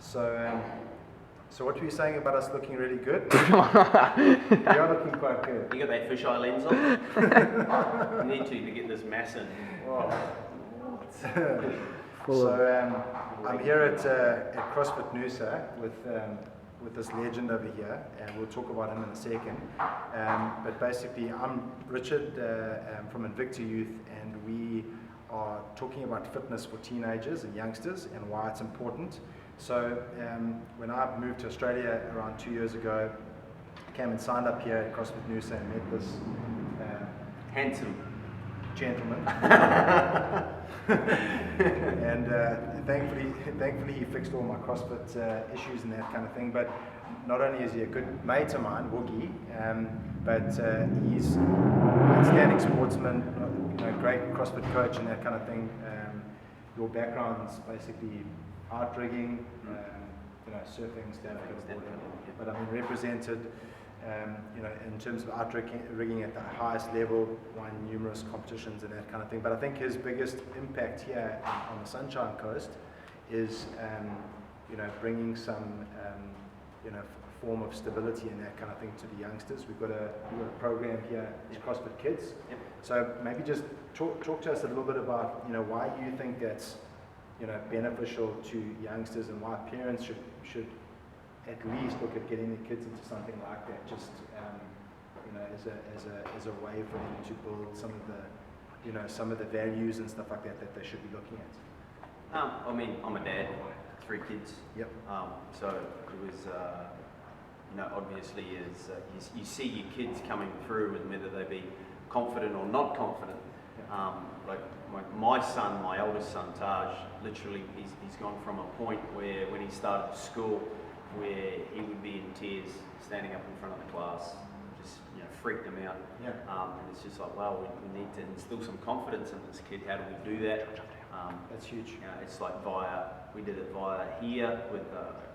So what were you saying about us looking really good? We are looking quite good. You got that fisheye lens on? You need to get this mass in. Wow. So I'm here at CrossFit Noosa with this legend over here, and we'll talk about him in a second. But basically, I'm Richard from Invicta-Youth, and we are talking about fitness for teenagers and youngsters and why it's important. So when I moved to Australia around 2 years ago, I came and signed up here at CrossFit Noosa and met this handsome gentleman. And thankfully he fixed all my CrossFit issues and that kind of thing. But not only is he a good mate of mine, Woogie, but he's an outstanding sportsman, great CrossFit coach and that kind of thing. Your background's basically outrigging, surfing, stand-up paddleboarding, but I mean represented, in terms of outrigging at the highest level, won numerous competitions and that kind of thing. But I think his biggest impact here on the Sunshine Coast is, bringing some, form of stability and that kind of thing to the youngsters. We've got a program here, CrossFit Kids. Yep. So maybe just talk to us a little bit about, why you think that's beneficial to youngsters and why parents should at least look at getting their kids into something like that, just as a way for them to build some of the values and stuff like that they should be looking at. I'm a dad, 3 kids. Yep. So it was, obviously you see your kids coming through, and whether they be confident or not confident. Like my son, my eldest son Taj, literally he's gone from a point where when he started school, where he would be in tears standing up in front of the class, just freaked him out. Yeah. And it's just like, wow, we need to instill some confidence in this kid. How do we do that? That's huge. It's like we did it via here with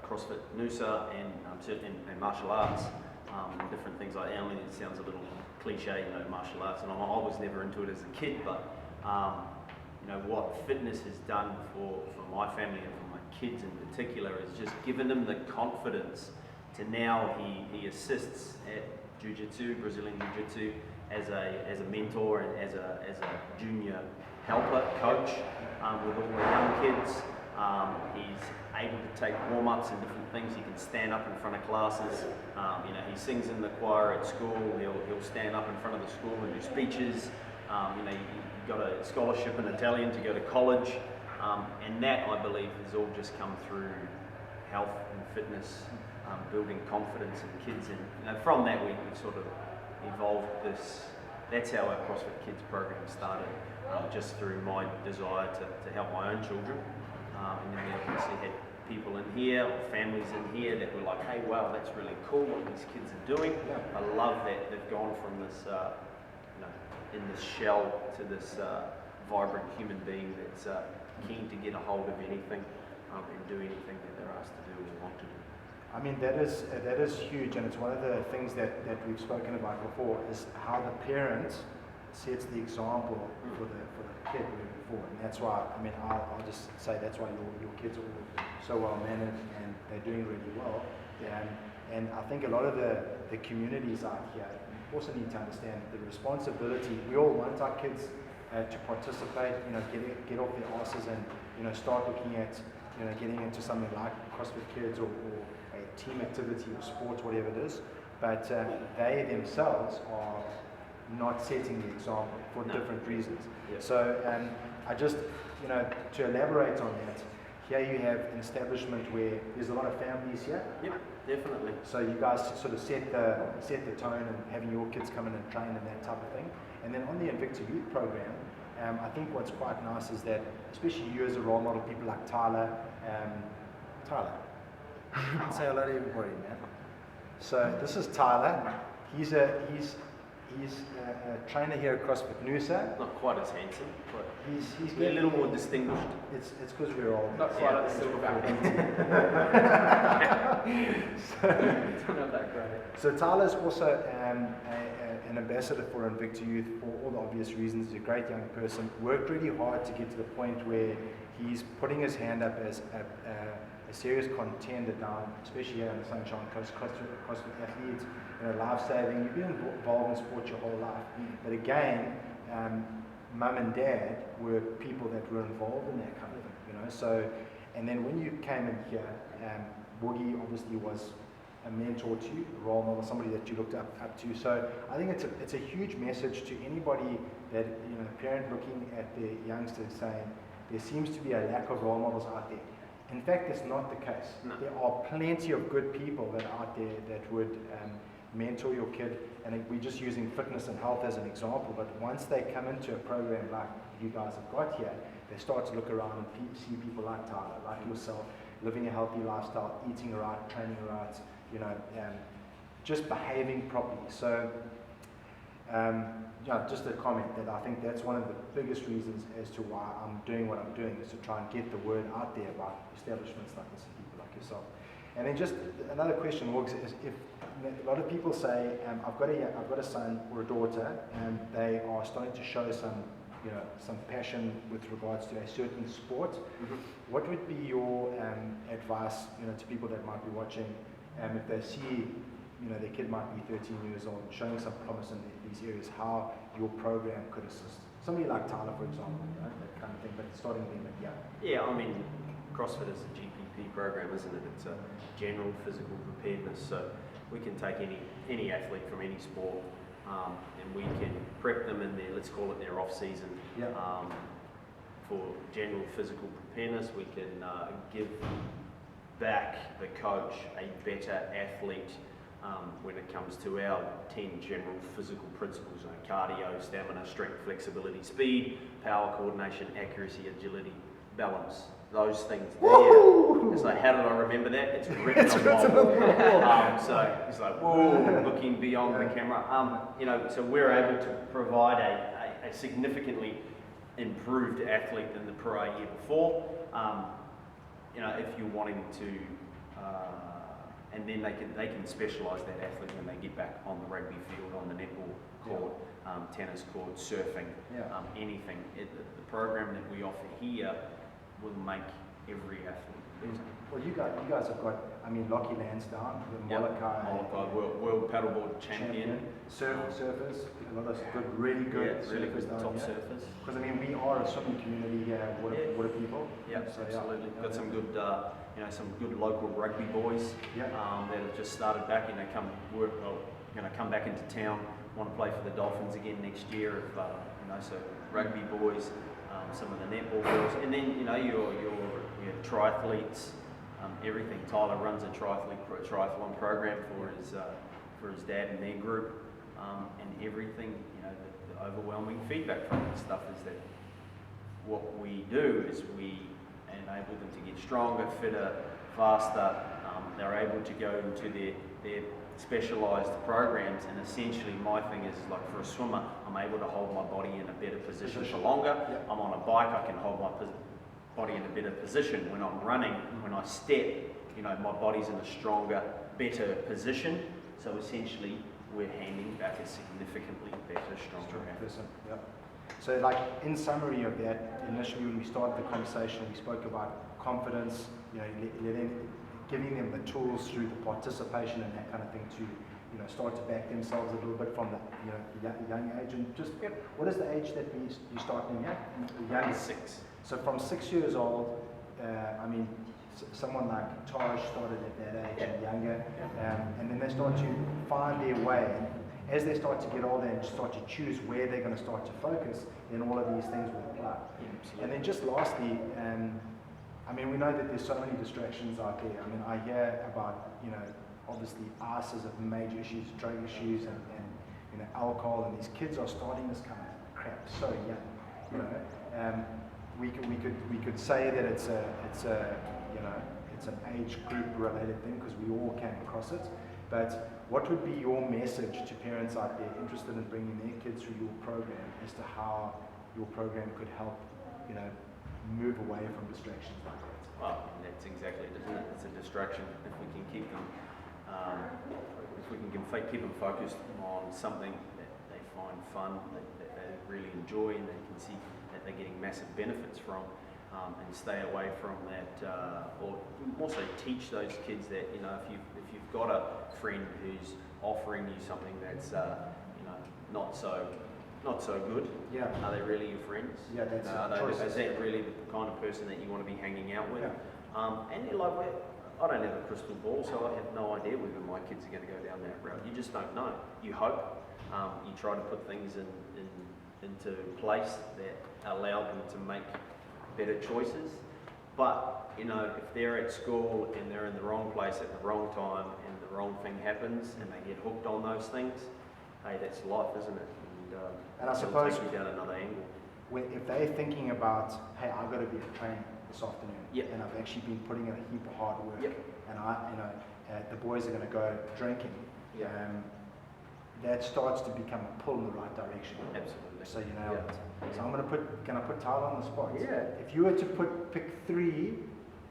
CrossFit Noosa and martial arts, and different things like that. I mean, it sounds a little cliche, martial arts, and I was never into it as a kid, but what fitness has done for my family and for my kids in particular is just given them the confidence to now he assists at Jiu-Jitsu, Brazilian Jiu-Jitsu, as a mentor and as a junior helper, coach with all the young kids. He's able to take warm-ups and different things. He can stand up in front of classes. He sings in the choir at school. He'll stand up in front of the school and do speeches. He got a scholarship in Italian to go to college, and that I believe has all just come through health and fitness, building confidence in kids, and from that we sort of evolved this. That's how our CrossFit Kids program started, just through my desire to help my own children, and then we obviously had people in here, or families in here that were like, hey, wow, that's really cool what these kids are doing. I love that they've gone from this in this shell to this vibrant human being that's keen to get a hold of anything and do anything that they're asked to do or want to do. I mean, that is huge, and it's one of the things that we've spoken about before, is how the parent sets the example for the kid moving forward. And that's why, I'll just say that's why your kids are all so well mannered and they're doing really well. And I think a lot of the communities out here also need to understand the responsibility. We all want our kids to participate, get off their asses and start looking at getting into something like CrossFit Kids or a team activity or sports, whatever it is. But they themselves are not setting the example for different reasons. Yeah. So I just, to elaborate on that, here you have an establishment where there's a lot of families here. Yep, definitely. So you guys sort of set the tone and having your kids come in and train and that type of thing. And then on the Invicta-Youth program, I think what's quite nice is that, especially you as a role model, people like Tyler, say hello to everybody, man. So this is Tyler. He's a trainer here at CrossFit Noosa. Not quite as handsome, but he's a little more distinguished. It's because we're old. Not quite at the silverback. So Tyler's also a an ambassador for Invicta-Youth for all the obvious reasons. He's a great young person. Worked really hard to get to the point where he's putting his hand up as a serious contender down, especially here on the Sunshine Coast, CrossFit athletes, life-saving. You've been involved in sport your whole life. But again, mum and dad were people that were involved in that kind of thing, So, and then when you came in here, Woogie obviously was a mentor to you, a role model, somebody that you looked up to. So I think it's a huge message to anybody that, parent looking at their youngsters saying, there seems to be a lack of role models out there. In fact, that's not the case. No. There are plenty of good people that are out there that would mentor your kid, and we're just using fitness and health as an example, but once they come into a program like you guys have got here, they start to look around and see people like Tyler, like yourself, living a healthy lifestyle, eating right, training right, just behaving properly. So, just a comment that I think that's one of the biggest reasons as to why I'm doing what I'm doing, is to try and get the word out there about establishments like this and people like yourself. And then just another question, Morgs, is if a lot of people say, I've got a son or a daughter, and they are starting to show some passion with regards to a certain sport. Mm-hmm. What would be your advice, to people that might be watching, if they see, their kid might be 13 years old, showing some promise in these areas, how your program could assist? Somebody like Tyler, for example, that kind of thing, but starting them at young. Yeah, I mean, CrossFit is a GPP program, isn't it? It's a general physical preparedness, so we can take any athlete from any sport, and we can prep them in their, let's call it their off season. Yeah. For general physical preparedness, we can give back the coach a better athlete when it comes to our 10 general physical principles: cardio, stamina, strength, flexibility, speed, power, coordination, accuracy, agility, balance. Those things there. It's like, how did I remember that? It's written on the wall. So it's like, whoa, looking beyond the camera. So we're able to provide a significantly improved athlete than the prior year before. If you're wanting to, and then they can specialise that athlete when they get back on the rugby field, on the netball court, tennis court, surfing, anything. The program that we offer here will make every athlete better. Well, you guys have got, Lockie Lansdowne, the Molokai world paddleboard champion. Surfers, a lot of really good top surfers. Because we are a swimming community here, water people. Yeah, so, absolutely. Got some good, some good local rugby boys that have just started back, come back into town, want to play for the Dolphins again next year. So rugby boys. Some of the netball girls, and then your triathletes, everything. Tyler runs a triathlon program for his dad and their group, and everything. The overwhelming feedback from this stuff is that what we do is we enable them to get stronger, fitter, faster. They're able to go into their specialised programs, and essentially my thing is like, for a swimmer, I'm able to hold my body in a better position for longer. Yep. I'm on a bike, I can hold my body in a better position. When I'm running, when I step, my body's in a stronger, better position. So essentially, we're handing back a significantly better, stronger person. Yep. So like, in summary of that, initially when we started the conversation, we spoke about confidence, giving them the tools through the participation and that kind of thing to, start to back themselves a little bit from the young age. And just, what is the age that you start them at? Young 6. So from 6 years old, someone like Taj started at that age and younger, and then they start to find their way. As they start to get older and start to choose where they're going to start to focus, then all of these things will apply. And then just lastly, we know that there's so many distractions out there. I hear about, obviously ICE is a major issue, drug issues and alcohol, and these kids are starting this kind of crap so young. We could say that it's an age group related thing because we all came across it. But what would be your message to parents out there interested in bringing their kids through your program as to how your program could help, move away from distractions like that? Well, that's exactly it, isn't it? It's a distraction. If we can keep them, keep them focused on something that find fun, that they really enjoy, and they can see that they're getting massive benefits from, and stay away from that, or also teach those kids that, you know, if you've got a friend who's offering you something that's you know, not so good, are they really your friends? Yeah, that's is that really the kind of person that you want to be hanging out with? And you like, I don't have a crystal ball, so I have no idea whether my kids are going to go down that route. You just don't know. You hope. You try to put things into place that allow them to make better choices. But, you know, if they're at school and they're in the wrong place at the wrong time and the wrong thing happens and they get hooked on those things, hey, that's life, isn't it? And I suppose take you down another angle. If they're thinking about, hey, I've got to be at training this afternoon, and I've actually been putting in a heap of hard work, and the boys are going to go drinking, that starts to become a pull in the right direction. Absolutely. So you know it. So can I put Tyler on the spot? Yeah. If you were to pick 3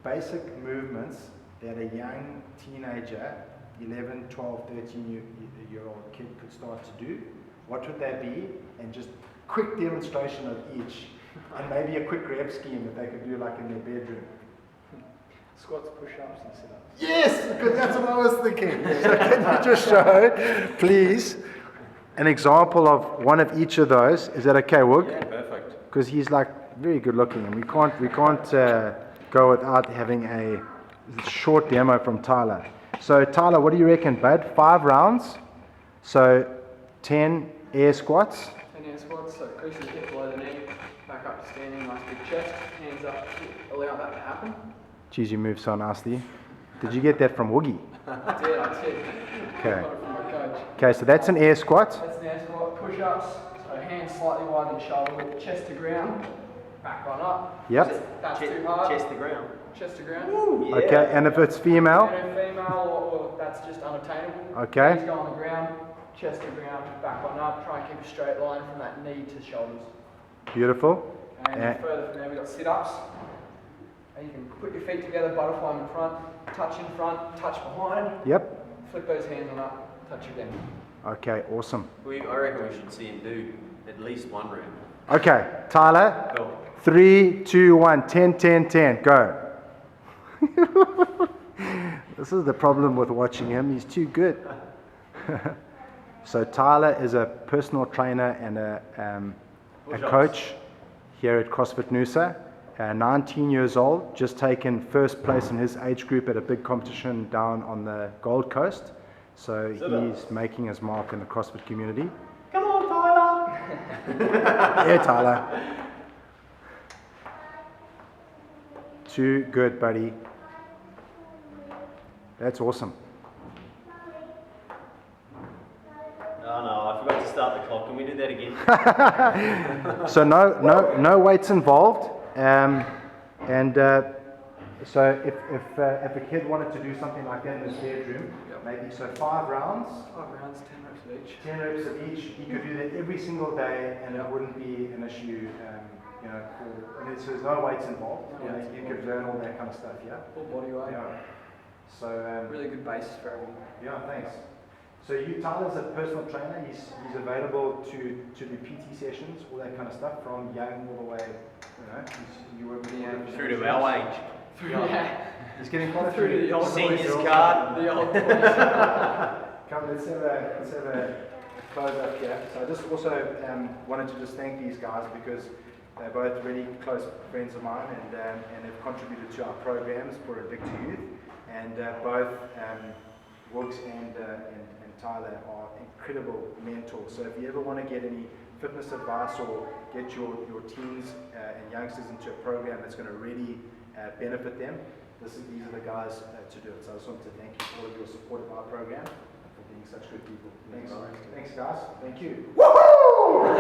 basic movements that a young teenager, 11, 12, 13-year-old kid could start to do, what would they be? And just quick demonstration of each. And maybe a quick rep scheme that they could do like in their bedroom. Squats, push-ups, and sit-ups. Yes, because that's what I was thinking. So can you just show, please, an example of one of each of those? Is that okay, Woog? Yeah, perfect. Because he's like very good looking, and we can't go without having a short demo from Tyler. So Tyler, what do you reckon, bud? 5 rounds, so 10 air squats. 10 air squats, so crease the hip below the knee, back up to standing, nice big chest, hands up, allow that to happen. Geez, you move so nicely. Did you get that from Woogie? I did. Okay. Got it from my coach. Okay, so that's an air squat. That's an air squat, push-ups, so hands slightly wider than shoulder width, chest to ground, back on up. Yep. That's too hard. Chest to ground. Chest to ground. Yeah. Okay, and if it's female? And if female, or that's just unattainable. Okay. Knees go on the ground, chest to ground, back on up. Try and keep a straight line from that knee to shoulders. Beautiful. And further from there, we've got sit-ups. And you can put your feet together, butterfly in front, touch in front, touch behind. Yep. Flip those hands on up, touch again. Okay, awesome. I reckon we should see him do at least one round. Okay, Tyler. Go. 3, 2, 1, 10, 10, 10, go. This is the problem with watching him, he's too good. So Tyler is a personal trainer and a coach here at CrossFit Noosa. 19 years old, just taken first place in his age group at a big competition down on the Gold Coast. So he's making his mark in the CrossFit community. Come on, Tyler! Yeah, Tyler. Too good, buddy. That's awesome. Oh no, I forgot to start the clock. Can we do that again? So no weights involved. So if a kid wanted to do something like that in his bedroom, maybe so 5 rounds. 5 rounds, 10 reps of each. 10 reps of each. He could do that every single day, and it wouldn't be an issue. So there's no weights involved. You could learn all that kind of stuff. Yeah. Full body weight. Yeah. So Really good basis for everything. yeah, thanks. So Tyler's a personal trainer. He's available to do PT sessions, all that kind of stuff, from young all the way. You work with Through to our age. He's getting quite a Through to the old Seniors boys. card. The old boys. Come, let's have a close up here. So I just also wanted to just thank these guys because they're both really close friends of mine and have contributed to our programs for Invicta-Youth. And both Woogs and Tyler are incredible mentors. So if you ever want to get any fitness advice or get your teens and youngsters into a program that's going to really benefit them, these are the guys to do it. So I just wanted to thank you for all of your support of our program and for being such good people. Thanks guys. Thank you. Woohoo!